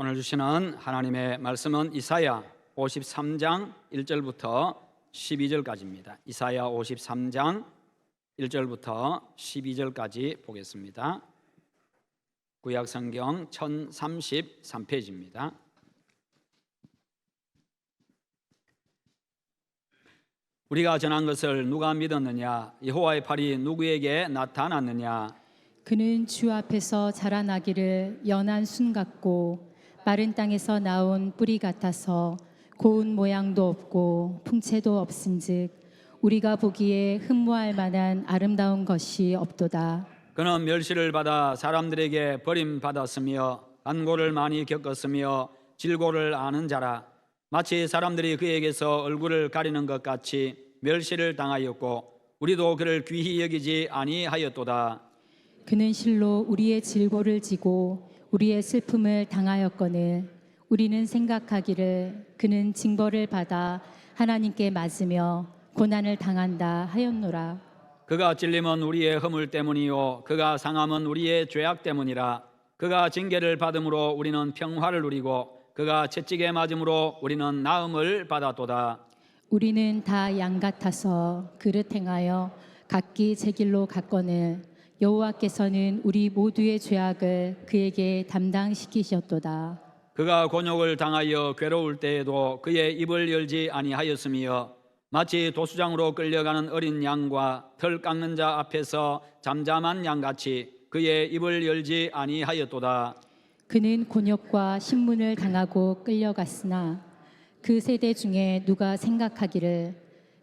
오늘 주시는 하나님의 말씀은 이사야 53장 1절부터 12절까지입니다. 이사야 53장 1절부터 12절까지 보겠습니다. 구약성경 1033페이지입니다. 우리가 전한 것을 누가 믿었느냐? 여호와의 팔이 누구에게 나타났느냐? 그는 주 앞에서 자라나기를 연한 순 같고 마른 땅에서 나온 뿌리 같아서 고운 모양도 없고 풍채도 없은즉 우리가 보기에 흠모할 만한 아름다운 것이 없도다. 그는 멸시를 받아 사람들에게 버림받았으며 간고를 많이 겪었으며 질고를 아는 자라. 마치 사람들이 그에게서 얼굴을 가리는 것 같이 멸시를 당하였고 우리도 그를 귀히 여기지 아니하였도다. 그는 실로 우리의 질고를 지고 우리의 슬픔을 당하였거늘 우리는 생각하기를 그는 징벌을 받아 하나님께 맞으며 고난을 당한다 하였노라. 그가 찔림은 우리의 허물 때문이요 그가 상함은 우리의 죄악 때문이라. 그가 징계를 받음으로 우리는 평화를 누리고 그가 채찍에 맞음으로 우리는 나음을 받았도다. 우리는 다 양 같아서 그릇 행하여 각기 제 길로 갔거늘 여호와께서는 우리 모두의 죄악을 그에게 담당시키셨도다. 그가 곤욕을 당하여 괴로울 때에도 그의 입을 열지 아니하였으며 마치 도수장으로 끌려가는 어린 양과 털 깎는 자 앞에서 잠잠한 양같이 그의 입을 열지 아니하였도다. 그는 곤욕과 신문을 당하고 끌려갔으나 그 세대 중에 누가 생각하기를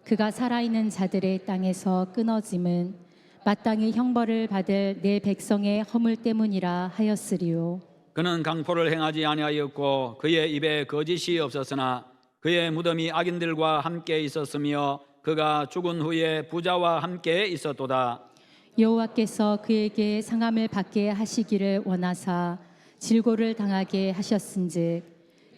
그가 살아있는 자들의 땅에서 끊어짐은 마땅히 형벌을 받을 내 백성의 허물 때문이라 하였으리요. 그는 강포를 행하지 아니하였고 그의 입에 거짓이 없었으나 그의 무덤이 악인들과 함께 있었으며 그가 죽은 후에 부자와 함께 있었도다. 여호와께서 그에게 상함을 받게 하시기를 원하사 질고를 당하게 하셨은즉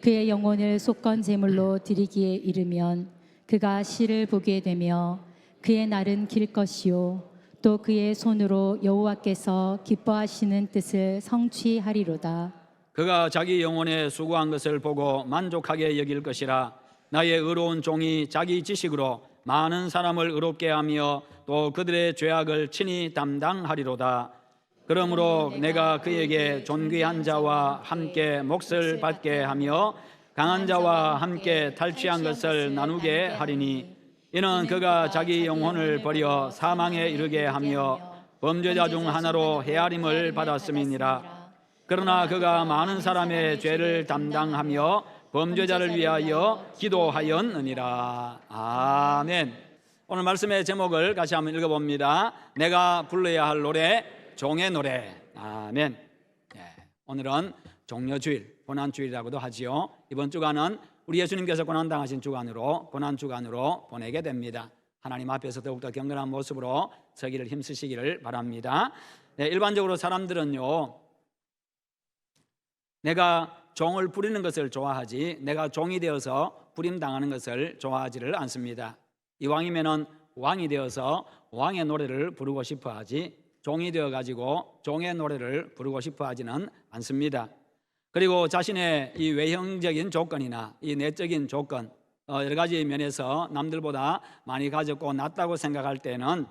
그의 영혼을 속건 제물로 드리기에 이르면 그가 시를 보게 되며 그의 날은 길 것이요 또 그의 손으로 여호와께서 기뻐하시는 뜻을 성취하리로다. 그가 자기 영혼에 수고한 것을 보고 만족하게 여길 것이라. 나의 의로운 종이 자기 지식으로 많은 사람을 의롭게 하며 또 그들의 죄악을 친히 담당하리로다. 그러므로 내가 그에게 존귀한 자와 함께 몫을 받게 하며 강한 자와 함께 탈취한 것을 나누게 하리니 이는 그가 자기 영혼을 버려 사망에 이르게 하며 범죄자 중 하나로 헤아림을 받았음이니라. 그러나 그가 많은 사람의 죄를 담당하며 범죄자를 위하여 기도하였느니라. 아멘. 오늘 말씀의 제목을 같이 한번 읽어봅니다. 내가 불러야 할 노래, 종의 노래. 아멘. 오늘은 종려주일, 고난주일이라고도 하지요. 이번 주간은 우리 예수님께서 고난당하신 주간으로 고난주간으로 보내게 됩니다. 하나님 앞에서 더욱더 경건한 모습으로 서기를 힘쓰시기를 바랍니다. 일반적으로 사람들은요, 내가 종을 부리는 것을 좋아하지 내가 종이 되어서 부림당하는 것을 좋아하지를 않습니다. 이왕이면은 왕이 되어서 왕의 노래를 부르고 싶어 하지 종이 되어가지고 종의 노래를 부르고 싶어 하지는 않습니다. 그리고 자신의 이 외형적인 조건이나 이 내적인 조건 여러 가지 면에서 남들보다 많이 가졌고 낫다고 생각할 때는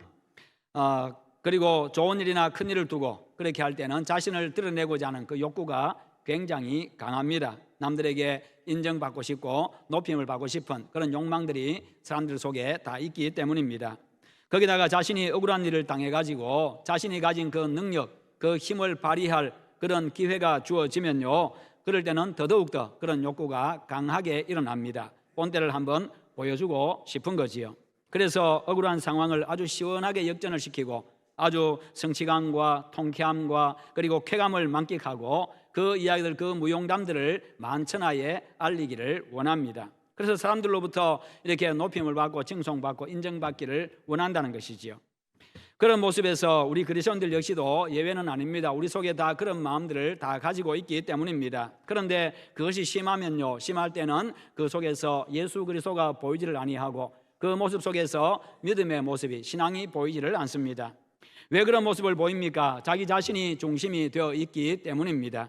그리고 좋은 일이나 큰 일을 두고 그렇게 할 때는 자신을 드러내고자 하는 그 욕구가 굉장히 강합니다. 남들에게 인정받고 싶고 높임을 받고 싶은 그런 욕망들이 사람들 속에 다 있기 때문입니다. 거기다가 자신이 억울한 일을 당해가지고 자신이 가진 그 능력, 그 힘을 발휘할 그런 기회가 주어지면요, 그럴 때는 더더욱더 그런 욕구가 강하게 일어납니다. 본때를 한번 보여주고 싶은 거지요. 그래서 억울한 상황을 아주 시원하게 역전을 시키고 아주 성취감과 통쾌함과 그리고 쾌감을 만끽하고 그 이야기들, 그 무용담들을 만천하에 알리기를 원합니다. 그래서 사람들로부터 이렇게 높임을 받고 칭송받고 인정받기를 원한다는 것이지요. 그런 모습에서 우리 그리스도인들 역시도 예외는 아닙니다. 우리 속에 다 그런 마음들을 다 가지고 있기 때문입니다. 그런데 그것이 심하면요, 심할 때는 그 속에서 예수 그리스도가 보이지를 아니하고 그 모습 속에서 믿음의 모습이, 신앙이 보이지를 않습니다. 왜 그런 모습을 보입니까? 자기 자신이 중심이 되어 있기 때문입니다.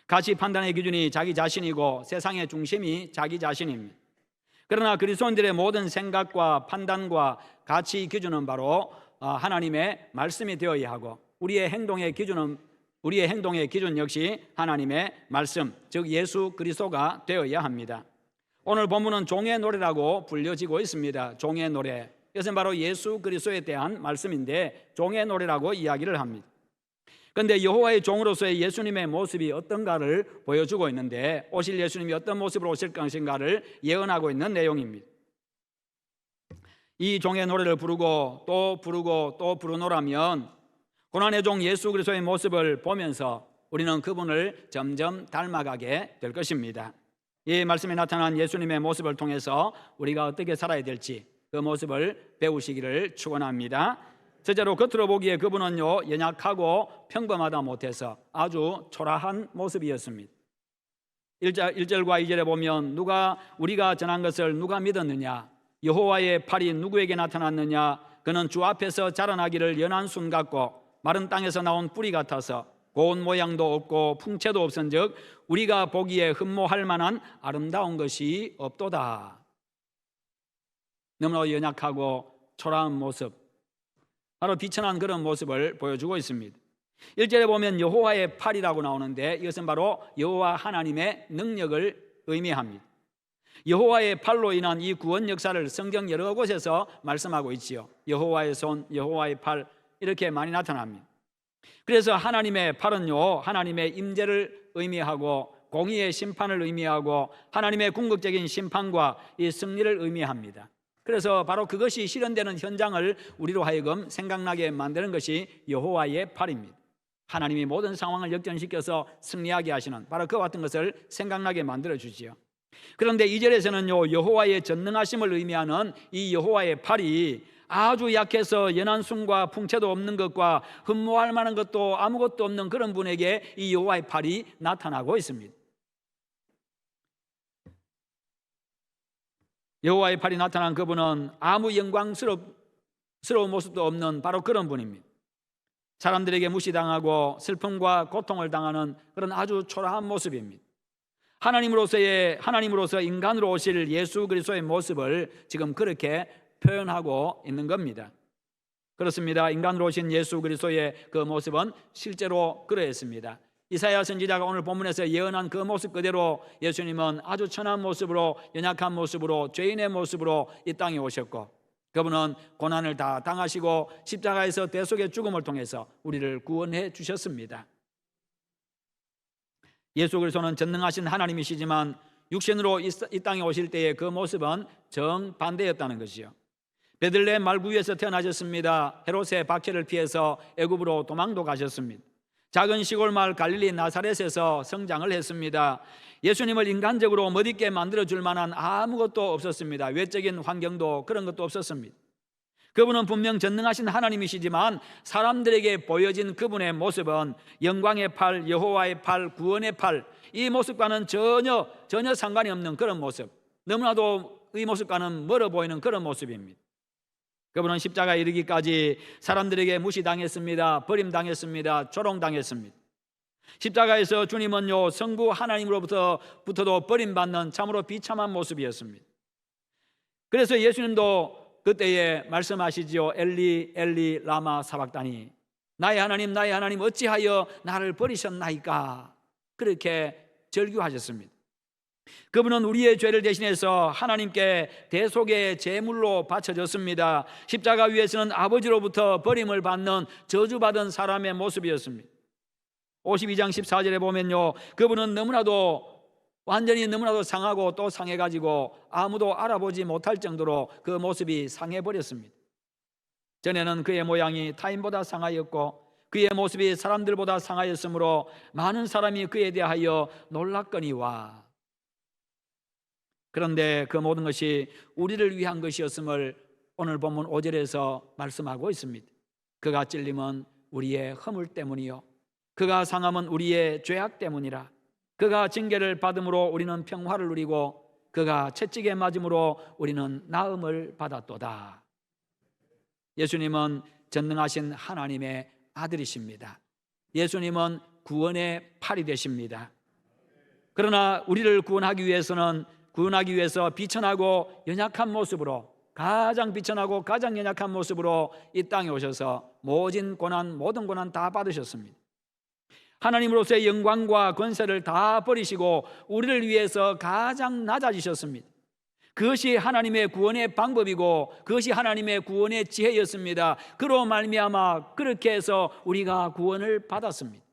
가치 판단의 기준이 자기 자신이고 세상의 중심이 자기 자신입니다. 그러나 그리스도인들의 모든 생각과 판단과 가치 기준은 바로 하나님의 말씀이 되어야 하고 우리의 행동의 기준 역시 하나님의 말씀, 즉 예수 그리스도가 되어야 합니다. 오늘 본문은 종의 노래라고 불려지고 있습니다. 종의 노래. 이것은 바로 예수 그리스도에 대한 말씀인데 종의 노래라고 이야기를 합니다. 그런데 여호와의 종으로서의 예수님의 모습이 어떤가를 보여주고 있는데 오실 예수님이 어떤 모습으로 오실 것인가를 예언하고 있는 내용입니다. 이 종의 노래를 부르고 또 부르노라면 고난의 종 예수 그리스도의 모습을 보면서 우리는 그분을 점점 닮아가게 될 것입니다. 이 말씀에 나타난 예수님의 모습을 통해서 우리가 어떻게 살아야 될지 그 모습을 배우시기를 축원합니다. 첫째로 겉으로 보기에 그분은요 연약하고 평범하다 못해서 아주 초라한 모습이었습니다. 1절과 2절에 보면 우리가 전한 것을 누가 믿었느냐, 여호와의 팔이 누구에게 나타났느냐, 그는 주 앞에서 자라나기를 연한 순 같고 마른 땅에서 나온 뿌리 같아서 고운 모양도 없고 풍채도 없은즉 우리가 보기에 흠모할 만한 아름다운 것이 없도다. 너무나 연약하고 초라한 모습, 바로 비천한 그런 모습을 보여주고 있습니다. 1절에 보면 여호와의 팔이라고 나오는데 이것은 바로 여호와 하나님의 능력을 의미합니다. 여호와의 팔로 인한 이 구원 역사를 성경 여러 곳에서 말씀하고 있지요. 여호와의 손, 여호와의 팔 이렇게 많이 나타납니다. 그래서 하나님의 팔은요 하나님의 임재를 의미하고 공의의 심판을 의미하고 하나님의 궁극적인 심판과 이 승리를 의미합니다. 그래서 바로 그것이 실현되는 현장을 우리로 하여금 생각나게 만드는 것이 여호와의 팔입니다. 하나님이 모든 상황을 역전시켜서 승리하게 하시는 바로 그와 같은 것을 생각나게 만들어 주지요. 그런데 2절에서는요 여호와의 전능하심을 의미하는 이 여호와의 팔이 아주 약해서 연한 순과 풍채도 없는 것과 흠모할 만한 것도 아무것도 없는 그런 분에게 이 여호와의 팔이 나타나고 있습니다. 여호와의 팔이 나타난 그분은 아무 영광스러운 모습도 없는 바로 그런 분입니다. 사람들에게 무시당하고 슬픔과 고통을 당하는 그런 아주 초라한 모습입니다. 하나님으로서 인간으로 오실 예수 그리스도의 모습을 지금 그렇게 표현하고 있는 겁니다. 그렇습니다. 인간으로 오신 예수 그리스도의 그 모습은 실제로 그러했습니다. 이사야 선지자가 오늘 본문에서 예언한 그 모습 그대로 예수님은 아주 천한 모습으로 연약한 모습으로 죄인의 모습으로 이 땅에 오셨고 그분은 고난을 다 당하시고 십자가에서 대속의 죽음을 통해서 우리를 구원해 주셨습니다. 예수 그리스도는 전능하신 하나님이시지만 육신으로 이 땅에 오실 때의 그 모습은 정반대였다는 것이요. 베들레헴 말구유에서 태어나셨습니다. 헤롯의 박해를 피해서 애굽으로 도망도 가셨습니다. 작은 시골 마을 갈릴리 나사렛에서 성장을 했습니다. 예수님을 인간적으로 멋있게 만들어줄 만한 아무것도 없었습니다. 외적인 환경도 그런 것도 없었습니다. 그분은 분명 전능하신 하나님이시지만 사람들에게 보여진 그분의 모습은 영광의 팔, 여호와의 팔, 구원의 팔, 이 모습과는 전혀 상관이 없는 그런 모습, 너무나도 이 모습과는 멀어 보이는 그런 모습입니다. 그분은 십자가에 이르기까지 사람들에게 무시당했습니다. 버림당했습니다. 조롱당했습니다. 십자가에서 주님은요 성부 하나님으로부터도 버림받는 참으로 비참한 모습이었습니다. 그래서 예수님도 그때에 말씀하시지요. 엘리 엘리 라마 사박다니, 나의 하나님 어찌하여 나를 버리셨나이까, 그렇게 절규하셨습니다. 그분은 우리의 죄를 대신해서 하나님께 대속의 제물로 바쳐졌습니다. 십자가 위에서는 아버지로부터 버림을 받는 저주받은 사람의 모습이었습니다. 52장 14절에 보면요 그분은 너무나도 상하고 또 상해가지고 아무도 알아보지 못할 정도로 그 모습이 상해버렸습니다. 전에는 그의 모양이 타인보다 상하였고 그의 모습이 사람들보다 상하였으므로 많은 사람이 그에 대하여 놀랐거니와, 그런데 그 모든 것이 우리를 위한 것이었음을 오늘 본문 5절에서 말씀하고 있습니다. 그가 찔림은 우리의 허물 때문이요 그가 상함은 우리의 죄악 때문이라. 그가 징계를 받음으로 우리는 평화를 누리고 그가 채찍에 맞음으로 우리는 나음을 받았도다. 예수님은 전능하신 하나님의 아들이십니다. 예수님은 구원의 팔이 되십니다. 그러나 우리를 구원하기 위해서 비천하고 연약한 모습으로, 가장 비천하고 가장 연약한 모습으로 이 땅에 오셔서 모든 고난 다 받으셨습니다. 하나님으로서의 영광과 권세를 다 버리시고 우리를 위해서 가장 낮아지셨습니다. 그것이 하나님의 구원의 방법이고 그것이 하나님의 구원의 지혜였습니다. 그로 말미암아 그렇게 해서 우리가 구원을 받았습니다.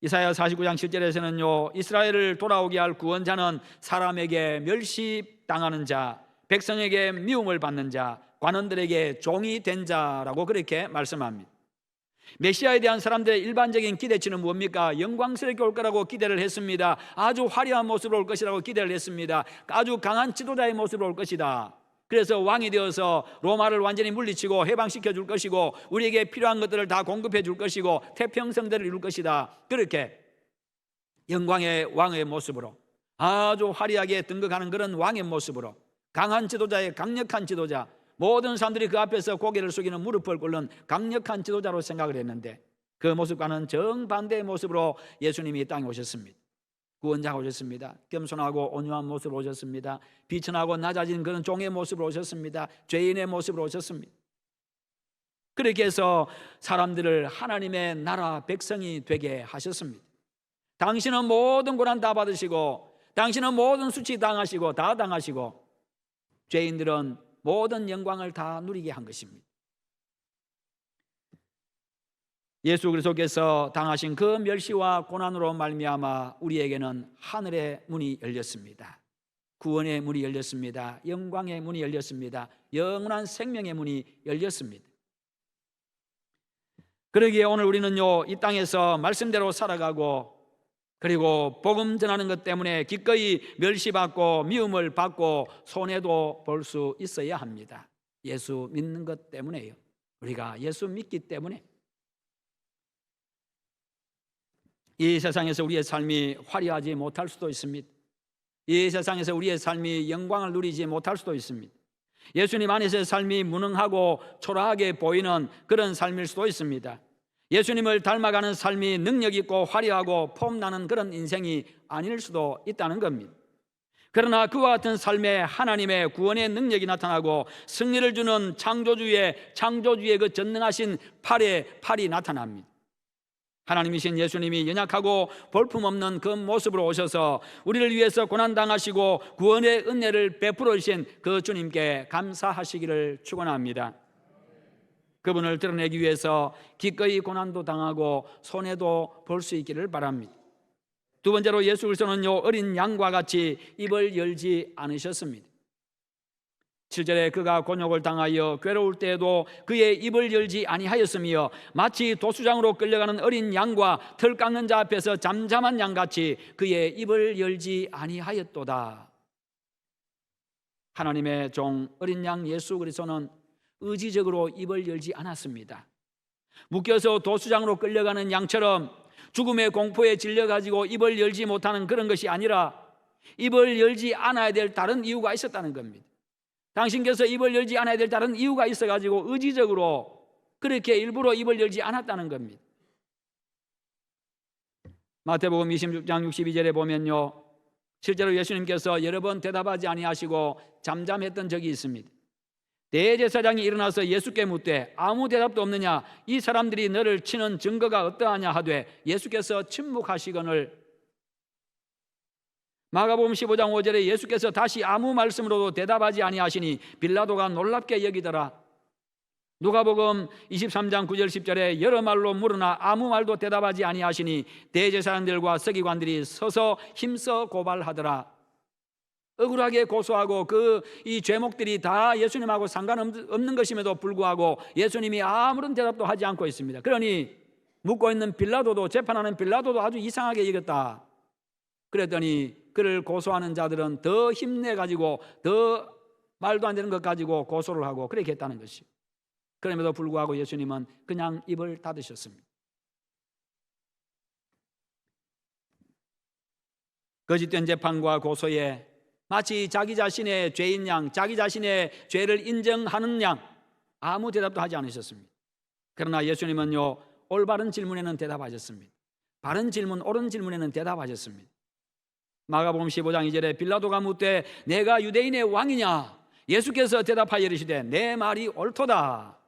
이사야 49장 7절에서는요, 이스라엘을 돌아오게 할 구원자는 사람에게 멸시당하는 자, 백성에게 미움을 받는 자, 관원들에게 종이 된 자라고 그렇게 말씀합니다. 메시아에 대한 사람들의 일반적인 기대치는 뭡니까? 영광스럽게 올 거라고 기대를 했습니다. 아주 화려한 모습으로 올 것이라고 기대를 했습니다. 아주 강한 지도자의 모습으로 올 것이다. 그래서 왕이 되어서 로마를 완전히 물리치고 해방시켜 줄 것이고 우리에게 필요한 것들을 다 공급해 줄 것이고 태평성대를 이룰 것이다. 그렇게 영광의 왕의 모습으로, 아주 화려하게 등극하는 그런 왕의 모습으로, 강한 지도자의 강력한 지도자, 모든 사람들이 그 앞에서 고개를 숙이는 무릎을 꿇는 강력한 지도자로 생각을 했는데 그 모습과는 정반대의 모습으로 예수님이 이 땅에 오셨습니다. 구원자가 오셨습니다. 겸손하고 온유한 모습으로 오셨습니다. 비천하고 낮아진 그런 종의 모습으로 오셨습니다. 죄인의 모습으로 오셨습니다. 그렇게 해서 사람들을 하나님의 나라 백성이 되게 하셨습니다. 당신은 모든 고난 다 받으시고 당신은 모든 수치 당하시고 다 당하시고 죄인들은 모든 영광을 다 누리게 한 것입니다. 예수 그리스도께서 당하신 그 멸시와 고난으로 말미암아 우리에게는 하늘의 문이 열렸습니다. 구원의 문이 열렸습니다. 영광의 문이 열렸습니다. 영원한 생명의 문이 열렸습니다. 그러기에 오늘 우리는요, 이 땅에서 말씀대로 살아가고 그리고 복음 전하는 것 때문에 기꺼이 멸시받고 미움을 받고 손해도 볼 수 있어야 합니다. 예수 믿는 것 때문에요. 우리가 예수 믿기 때문에. 이 세상에서 우리의 삶이 화려하지 못할 수도 있습니다. 이 세상에서 우리의 삶이 영광을 누리지 못할 수도 있습니다. 예수님 안에서의 삶이 무능하고 초라하게 보이는 그런 삶일 수도 있습니다. 예수님을 닮아가는 삶이 능력 있고 화려하고 폼나는 그런 인생이 아닐 수도 있다는 겁니다. 그러나 그와 같은 삶에 하나님의 구원의 능력이 나타나고 승리를 주는 창조주의 그 전능하신 팔이 나타납니다. 하나님이신 예수님이 연약하고 볼품없는 그 모습으로 오셔서 우리를 위해서 고난당하시고 구원의 은혜를 베풀어 주신 그 주님께 감사하시기를 축원합니다. 그분을 드러내기 위해서 기꺼이 고난도 당하고 손해도 볼 수 있기를 바랍니다. 두 번째로 예수 그리스도는요, 어린 양과 같이 입을 열지 않으셨습니다. 7절에 그가 곤욕을 당하여 괴로울 때에도 그의 입을 열지 아니하였으며 마치 도수장으로 끌려가는 어린 양과 털 깎는 자 앞에서 잠잠한 양같이 그의 입을 열지 아니하였도다. 하나님의 종 어린 양 예수 그리스도는 의지적으로 입을 열지 않았습니다. 묶여서 도수장으로 끌려가는 양처럼 죽음의 공포에 질려가지고 입을 열지 못하는 그런 것이 아니라 입을 열지 않아야 될 다른 이유가 있었다는 겁니다. 당신께서 입을 열지 않아야 될 다른 이유가 있어가지고 의지적으로 그렇게 일부러 입을 열지 않았다는 겁니다. 마태복음 26장 62절에 보면요, 실제로 예수님께서 여러 번 대답하지 아니하시고 잠잠했던 적이 있습니다. 대제사장이 일어나서 예수께 묻되 아무 대답도 없느냐, 이 사람들이 너를 치는 증거가 어떠하냐 하되 예수께서 침묵하시거늘, 마가복음 15장 5절에 예수께서 다시 아무 말씀으로도 대답하지 아니하시니 빌라도가 놀랍게 여기더라. 누가복음 23장 9절 10절에 여러 말로 물으나 아무 말도 대답하지 아니하시니 대제사장들과 서기관들이 서서 힘써 고발하더라. 억울하게 고소하고 이 죄목들이 다 예수님하고 상관없는 것임에도 불구하고 예수님이 아무런 대답도 하지 않고 있습니다. 그러니 묻고 있는 빌라도도, 재판하는 빌라도도 아주 이상하게 여겼다. 그랬더니 그를 고소하는 자들은 더 힘내가지고 더 말도 안 되는 것 가지고 고소를 하고 그렇게 했다는 것이. 그럼에도 불구하고 예수님은 그냥 입을 닫으셨습니다. 거짓된 재판과 고소에 마치 자기 자신의 죄인 양, 자기 자신의 죄를 인정하는 양 아무 대답도 하지 않으셨습니다. 그러나 예수님은요, 올바른 질문에는 대답하셨습니다. 바른 질문, 옳은 질문에는 대답하셨습니다. 마가복음 15장 2절에 빌라도가 묻되 내가 유대인의 왕이냐? 예수께서 대답하여 이르시되 내 말이 옳도다.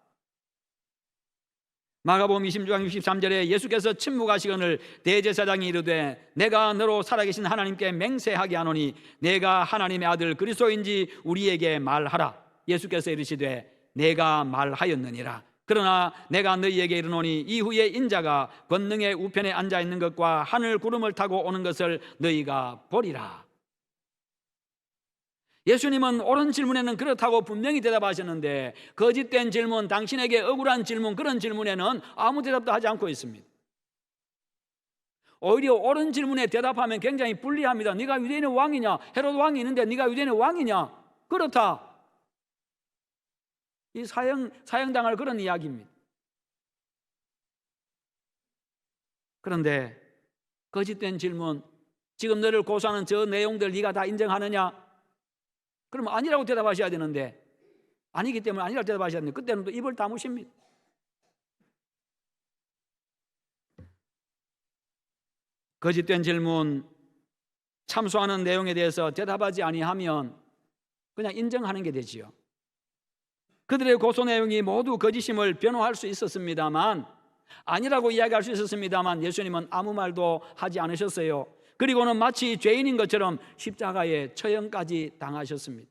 마가복음 26장 63절에 예수께서 침묵하시거늘 대제사장이 이르되 내가 너로 살아계신 하나님께 맹세하게 하노니 내가 하나님의 아들 그리스도인지 우리에게 말하라. 예수께서 이르시되 내가 말하였느니라. 그러나 내가 너희에게 이르노니 이후에 인자가 권능의 우편에 앉아 있는 것과 하늘 구름을 타고 오는 것을 너희가 보리라. 예수님은 옳은 질문에는 그렇다고 분명히 대답하셨는데 거짓된 질문, 당신에게 억울한 질문, 그런 질문에는 아무 대답도 하지 않고 있습니다. 오히려 옳은 질문에 대답하면 굉장히 불리합니다. 네가 유대인의 왕이냐? 헤롯 왕이 있는데 네가 유대인의 왕이냐? 그렇다. 이 사형당할 그런 이야기입니다. 그런데 거짓된 질문, 지금 너를 고소하는 저 내용들 네가 다 인정하느냐? 그러면 아니라고 대답하셔야 되는데 아니기 때문에 아니라고 대답하셔야 되는데 그때는 또 입을 다무십니다. 거짓된 질문, 참소하는 내용에 대해서 대답하지 아니하면 그냥 인정하는 게 되지요. 그들의 고소 내용이 모두 거짓임을 변호할 수 있었습니다만, 아니라고 이야기할 수 있었습니다만 예수님은 아무 말도 하지 않으셨어요. 그리고는 마치 죄인인 것처럼 십자가에 처형까지 당하셨습니다.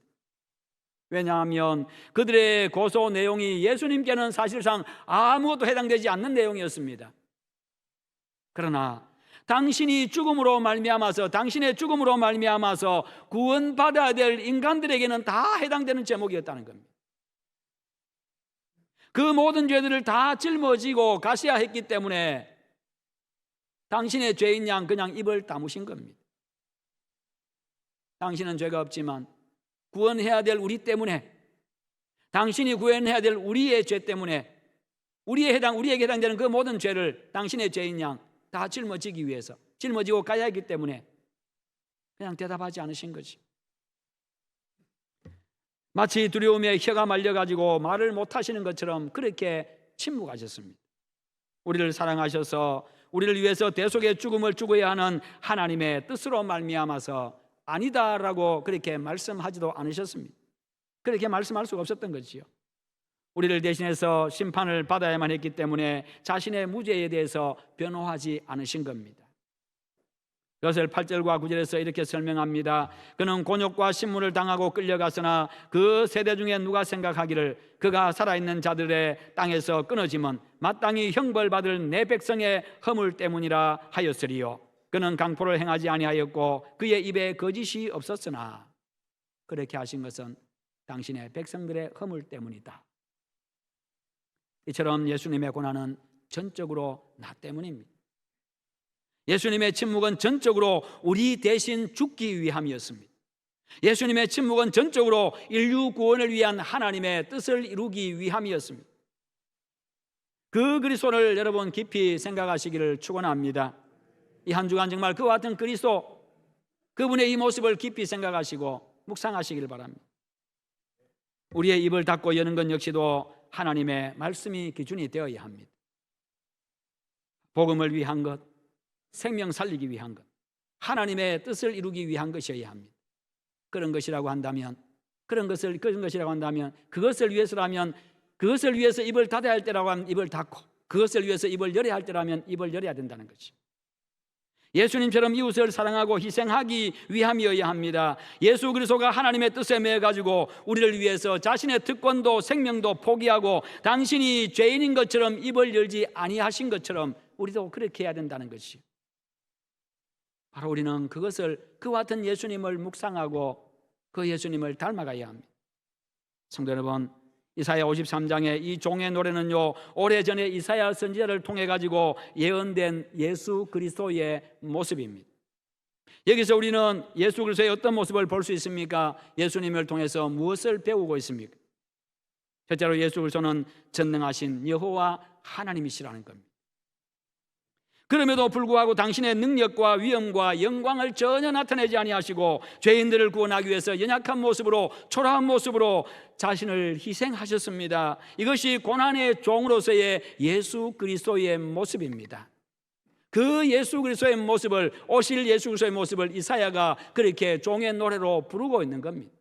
왜냐하면 그들의 고소 내용이 예수님께는 사실상 아무것도 해당되지 않는 내용이었습니다. 그러나 당신이 죽음으로 말미암아서, 당신의 죽음으로 말미암아서 구원받아야 될 인간들에게는 다 해당되는 제목이었다는 겁니다. 그 모든 죄들을 다 짊어지고 가셔야 했기 때문에 당신의 죄인 양 그냥 입을 다무신 겁니다. 당신은 죄가 없지만 구원해야 될 우리 때문에, 당신이 구원해야 될 우리의 죄 때문에, 우리에게 해당되는 그 모든 죄를 당신의 죄인 양 다 짊어지기 위해서, 짊어지고 가야 하기 때문에 그냥 대답하지 않으신 거지. 마치 두려움에 혀가 말려가지고 말을 못하시는 것처럼 그렇게 침묵하셨습니다. 우리를 사랑하셔서 우리를 위해서 대속의 죽음을 죽어야 하는 하나님의 뜻으로 말미암아서 아니다라고 그렇게 말씀하지도 않으셨습니다. 그렇게 말씀할 수가 없었던 거지요. 우리를 대신해서 심판을 받아야만 했기 때문에 자신의 무죄에 대해서 변호하지 않으신 겁니다. 그것을 8절과 9절에서 이렇게 설명합니다. 그는 곤욕과 신문을 당하고 끌려갔으나 그 세대 중에 누가 생각하기를 그가 살아있는 자들의 땅에서 끊어지면 마땅히 형벌받을 내 백성의 허물 때문이라 하였으리요. 그는 강포를 행하지 아니하였고 그의 입에 거짓이 없었으나 그렇게 하신 것은 당신의 백성들의 허물 때문이다. 이처럼 예수님의 고난은 전적으로 나 때문입니다. 예수님의 침묵은 전적으로 우리 대신 죽기 위함이었습니다. 예수님의 침묵은 전적으로 인류 구원을 위한 하나님의 뜻을 이루기 위함이었습니다. 그 그리스도를 여러분 깊이 생각하시기를 축원합니다. 이 한 주간 정말 그와 같은 그리스도, 그분의 이 모습을 깊이 생각하시고 묵상하시기를 바랍니다. 우리의 입을 닫고 여는 것 역시도 하나님의 말씀이 기준이 되어야 합니다. 복음을 위한 것, 생명 살리기 위한 것, 하나님의 뜻을 이루기 위한 것이어야 합니다. 그런 것이라고 한다면, 그것을 위해서라면, 그것을 위해서 입을 닫아야 할 때라고 하면 입을 닫고, 그것을 위해서 입을 열어야 할 때라면 입을 열어야 된다는 것이. 예수님처럼 이웃을 사랑하고 희생하기 위함이어야 합니다. 예수 그리스도가 하나님의 뜻에 매여 가지고 우리를 위해서 자신의 특권도 생명도 포기하고 당신이 죄인인 것처럼 입을 열지 아니하신 것처럼 우리도 그렇게 해야 된다는 것이. 바로 우리는 그와 같은 예수님을 묵상하고 그 예수님을 닮아가야 합니다. 성도 여러분, 이사야 53장의 이 종의 노래는요, 오래전에 이사야 선지자를 통해 가지고 예언된 예수 그리스도의 모습입니다. 여기서 우리는 예수 그리스도의 어떤 모습을 볼 수 있습니까? 예수님을 통해서 무엇을 배우고 있습니까? 첫째로 예수 그리스도는 전능하신 여호와 하나님이시라는 겁니다. 그럼에도 불구하고 당신의 능력과 위엄과 영광을 전혀 나타내지 아니하시고 죄인들을 구원하기 위해서 연약한 모습으로, 초라한 모습으로 자신을 희생하셨습니다. 이것이 고난의 종으로서의 예수 그리스도의 모습입니다. 그 예수 그리스도의 모습을, 오실 예수 그리스도의 모습을 이사야가 그렇게 종의 노래로 부르고 있는 겁니다.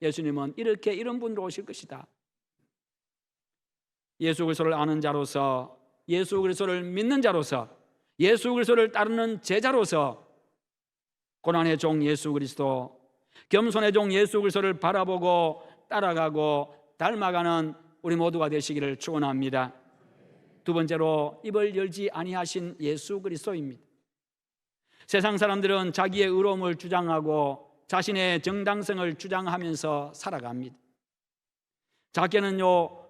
예수님은 이렇게 이런 분으로 오실 것이다. 예수 그리스도를 아는 자로서, 예수 그리스도를 믿는 자로서, 예수 그리스도를 따르는 제자로서 고난의 종 예수 그리스도, 겸손의 종 예수 그리스도를 바라보고 따라가고 닮아가는 우리 모두가 되시기를 축원합니다. 두 번째로, 입을 열지 아니하신 예수 그리스도입니다. 세상 사람들은 자기의 의로움을 주장하고 자신의 정당성을 주장하면서 살아갑니다. 작게는요,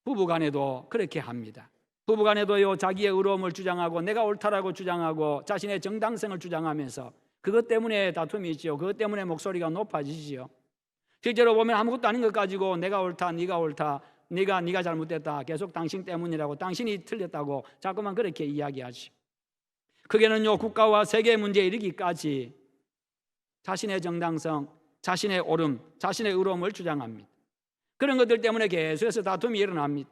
부부간에도 그렇게 합니다. 부부간에도요, 자기의 의로움을 주장하고 내가 옳다라고 주장하고 자신의 정당성을 주장하면서 그것 때문에 다툼이 있지요. 그것 때문에 목소리가 높아지지요. 실제로 보면 아무것도 아닌 것 가지고 내가 옳다, 네가 옳다, 네가 잘못됐다, 계속 당신 때문이라고, 당신이 틀렸다고 자꾸만 그렇게 이야기하지. 크게는요, 국가와 세계 문제에 이르기까지 자신의 정당성, 자신의 옳음, 자신의 의로움을 주장합니다. 그런 것들 때문에 계속해서 다툼이 일어납니다.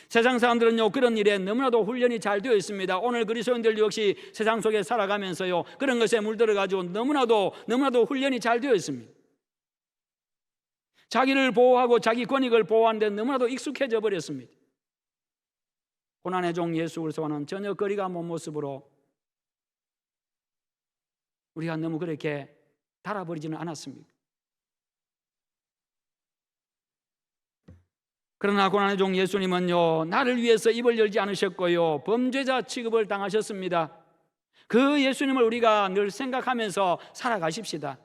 세상 사람들은요, 그런 일에 너무나도 훈련이 잘 되어 있습니다. 오늘 그리스도인들 역시 세상 속에 살아가면서요, 그런 것에 물들어가지고 너무나도 훈련이 잘 되어 있습니다. 자기를 보호하고 자기 권익을 보호하는데 너무나도 익숙해져 버렸습니다. 고난의 종 예수 그리스도와는 전혀 거리가 먼 모습으로 우리가 너무 그렇게 달아버리지는 않았습니까? 그러나 고난의 종 예수님은요, 나를 위해서 입을 열지 않으셨고요, 범죄자 취급을 당하셨습니다. 그 예수님을 우리가 늘 생각하면서 살아가십시다.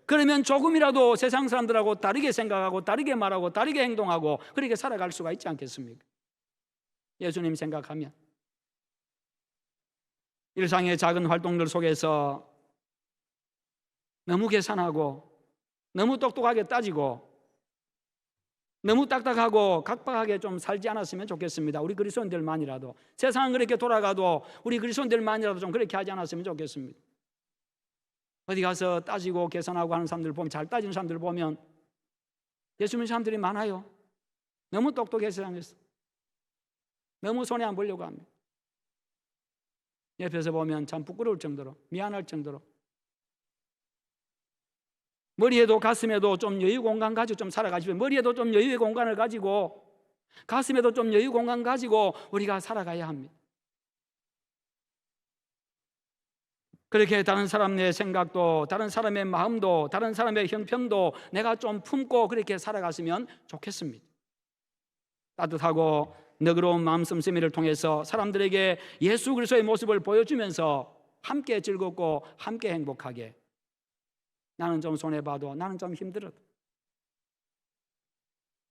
그러면 조금이라도 세상 사람들하고 다르게 생각하고 다르게 말하고 다르게 행동하고 그렇게 살아갈 수가 있지 않겠습니까? 예수님 생각하면 일상의 작은 활동들 속에서 너무 계산하고 너무 똑똑하게 따지고 너무 딱딱하고 각박하게 좀 살지 않았으면 좋겠습니다. 우리 그리스도인들만이라도, 세상은 그렇게 돌아가도 우리 그리스도인들만이라도 좀 그렇게 하지 않았으면 좋겠습니다. 어디 가서 따지고 계산하고 하는 사람들 보면, 잘 따지는 사람들 보면 예수 믿는 사람들이 많아요. 너무 똑똑해 세상에서. 너무 손해 안 보려고 합니다. 옆에서 보면 참 부끄러울 정도로, 미안할 정도로, 머리에도 가슴에도 좀 여유 공간 가지고 좀 살아가시면, 머리에도 좀 여유의 공간을 가지고 가슴에도 좀 여유 공간 가지고 우리가 살아가야 합니다. 그렇게 다른 사람의 생각도, 다른 사람의 마음도, 다른 사람의 형편도 내가 좀 품고 그렇게 살아갔으면 좋겠습니다. 따뜻하고 너그러운 마음 씀씀이를 통해서 사람들에게 예수 그리스도의 모습을 보여주면서 함께 즐겁고 함께 행복하게, 나는 좀 손해봐도, 나는 좀 힘들어도,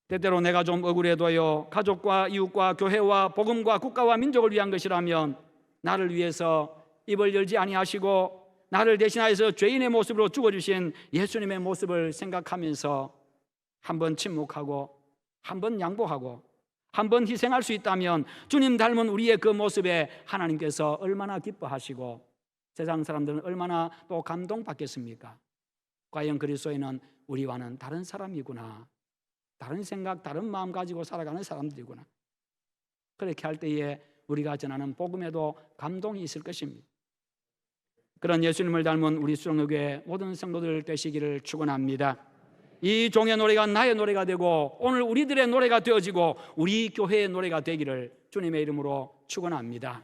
때때로 내가 좀 억울해도요, 가족과 이웃과 교회와 복음과 국가와 민족을 위한 것이라면 나를 위해서 입을 열지 아니하시고 나를 대신하여서 죄인의 모습으로 죽어주신 예수님의 모습을 생각하면서 한번 침묵하고 한번 양보하고 한번 희생할 수 있다면 주님 닮은 우리의 그 모습에 하나님께서 얼마나 기뻐하시고 세상 사람들은 얼마나 또 감동받겠습니까? 과연 그리스도인은 우리와는 다른 사람이구나, 다른 생각, 다른 마음 가지고 살아가는 사람들이구나. 그렇게 할 때에 우리가 전하는 복음에도 감동이 있을 것입니다. 그런 예수님을 닮은 우리 수정교회 모든 성도들 되시기를 축원합니다. 이 종의 노래가 나의 노래가 되고 오늘 우리들의 노래가 되어지고 우리 교회의 노래가 되기를 주님의 이름으로 축원합니다.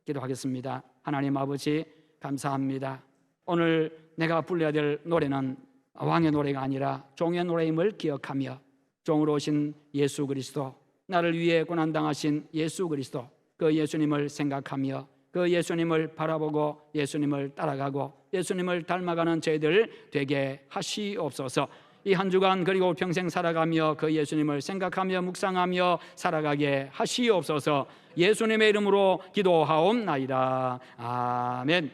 기도하겠습니다. 하나님 아버지, 감사합니다. 오늘 내가 불러야 될 노래는 왕의 노래가 아니라 종의 노래임을 기억하며 종으로 오신 예수 그리스도, 나를 위해 고난당하신 예수 그리스도, 그 예수님을 생각하며 그 예수님을 바라보고 예수님을 따라가고 예수님을 닮아가는 저희들 되게 하시옵소서. 이 한 주간 그리고 평생 살아가며 그 예수님을 생각하며 묵상하며 살아가게 하시옵소서. 예수님의 이름으로 기도하옵나이다. 아멘.